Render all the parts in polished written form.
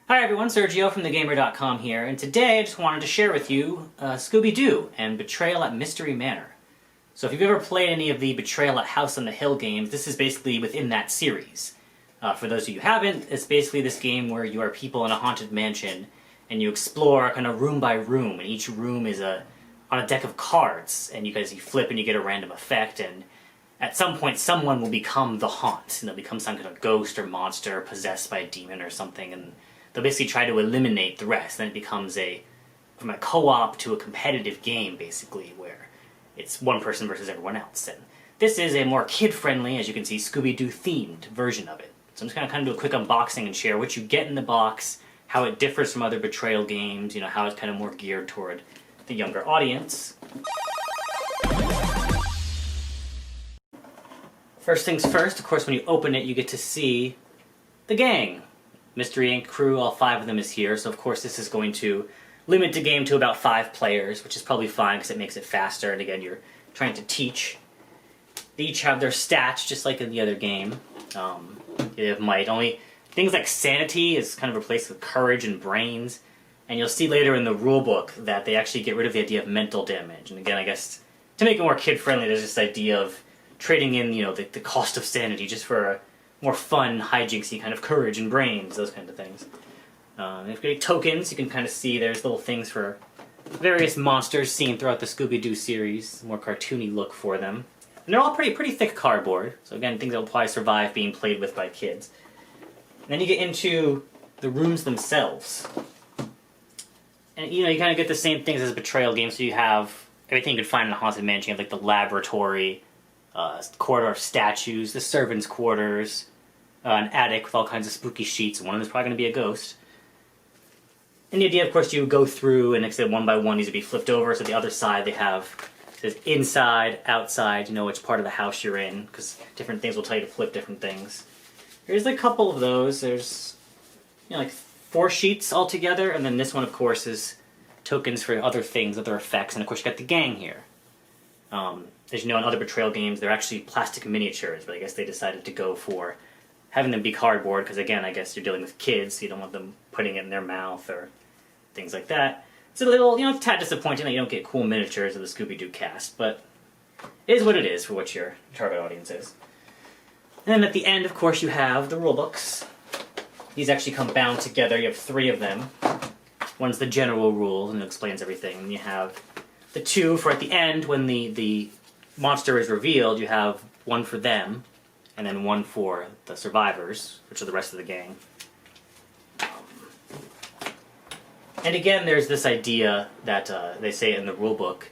Hi everyone, Sergio from TheGamer.com here, and today I just wanted to share with you Scooby and Betrayal at Mystery Manor. So if you've ever played any of the Betrayal at House on the Hill games, this is basically within that series. For those of you who haven't, it's basically this game where you are people in a haunted mansion, and you explore kind of room by room, and each room is on a deck of cards, and you flip and you get a random effect, and at some point someone will become the haunt, and they'll become some kind of ghost or monster possessed by a demon or something, and they'll basically try to eliminate the rest. Then it becomes from a co-op to a competitive game, basically, where it's one person versus everyone else. And this is a more kid-friendly, as you can see, Scooby-Doo themed version of it. So I'm just going to kind of do a quick unboxing and share what you get in the box, how it differs from other Betrayal games, how it's kind of more geared toward the younger audience. First things first, of course, when you open it, you get to see the gang. Mystery Inc. crew, all 5 of them is here, so of course this is going to limit the game to about 5 players, which is probably fine because it makes it faster, and again, you're trying to teach. They each have their stats, just like in the other game. They have might. Only things like sanity is kind of replaced with courage and brains, and you'll see later in the rulebook that they actually get rid of the idea of mental damage. And again, I guess, to make it more kid-friendly, there's this idea of trading in, the cost of sanity just for a more fun, hijinksy kind of courage and brains, those kind of things. If you get tokens, you can kind of see there's little things for various monsters seen throughout the Scooby-Doo series, more cartoony look for them. And they're all pretty thick cardboard, so again, things that will probably survive being played with by kids. And then you get into the rooms themselves. And you kind of get the same things as a Betrayal game, so you have everything you can find in a haunted mansion. You have like the laboratory, corridor of statues, the servants' quarters, an attic with all kinds of spooky sheets. One of them is probably going to be a ghost. And the idea, of course, you go through, and like I said, one by one needs to be flipped over. So the other side they have, it says inside, outside, which part of the house you're in, because different things will tell you to flip different things. There's a couple of those. There's, like 4 sheets altogether, and then this one, of course, is tokens for other things, other effects, and of course you got the gang here. As you know, in other Betrayal games, they're actually plastic miniatures, but I guess they decided to go for having them be cardboard, because again, I guess you're dealing with kids, so you don't want them putting it in their mouth or things like that. It's a little, tad disappointing that you don't get cool miniatures of the Scooby-Doo cast, but it is what it is for what your target audience is. And then at the end, of course, you have the rulebooks. These actually come bound together. You have 3 of them. One's the general rules, and it explains everything. And you have the 2 for at the end, when the monster is revealed, you have one for them, and then one for the survivors, which are the rest of the gang. And again, there's this idea that they say in the rulebook,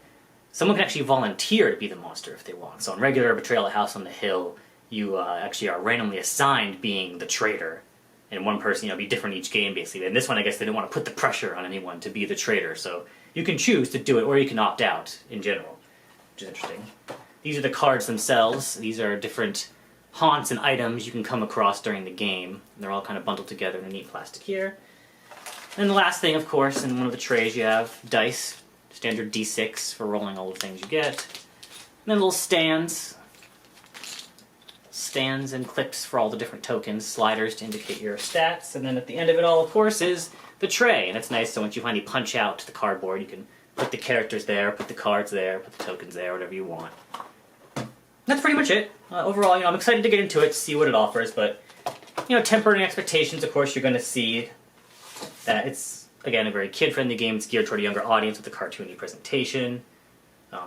someone can actually volunteer to be the monster if they want. So in regular Betrayal at House on the Hill, you actually are randomly assigned being the traitor, and one person, be different each game, basically. In this one, I guess they didn't want to put the pressure on anyone to be the traitor, so you can choose to do it, or you can opt out in general, which is interesting. These are the cards themselves. These are different haunts and items you can come across during the game. They're all kind of bundled together in a neat plastic here. And the last thing, of course, in one of the trays you have dice, standard D6 for rolling all the things you get. And then little stands and clips for all the different tokens, sliders to indicate your stats, and then at the end of it all, of course, is the tray. And it's nice, so once you finally punch out the cardboard, you can put the characters there, put the cards there, put the tokens there, whatever you want. That's pretty much it. Overall, I'm excited to get into it, see what it offers, but, tempering expectations, of course, you're going to see that it's, again, a very kid-friendly game. It's geared toward a younger audience with a cartoony presentation.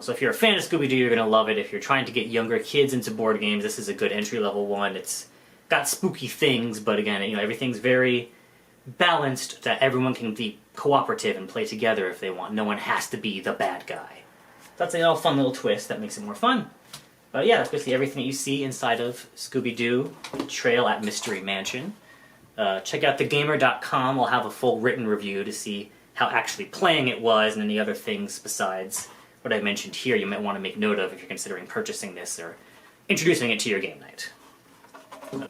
So if you're a fan of Scooby-Doo, you're going to love it. If you're trying to get younger kids into board games, this is a good entry-level one. It's got spooky things, but again, everything's very balanced, that everyone can be cooperative and play together if they want. No one has to be the bad guy. That's a fun little twist that makes it more fun. But yeah, that's basically everything that you see inside of Scooby-Doo Betrayal at Mystery Mansion. Check out TheGamer.com. We'll have a full written review to see how actually playing it was, and any other things besides what I mentioned here you might want to make note of if you're considering purchasing this or introducing it to your game night.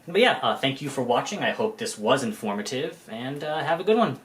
But yeah, thank you for watching. I hope this was informative, and have a good one.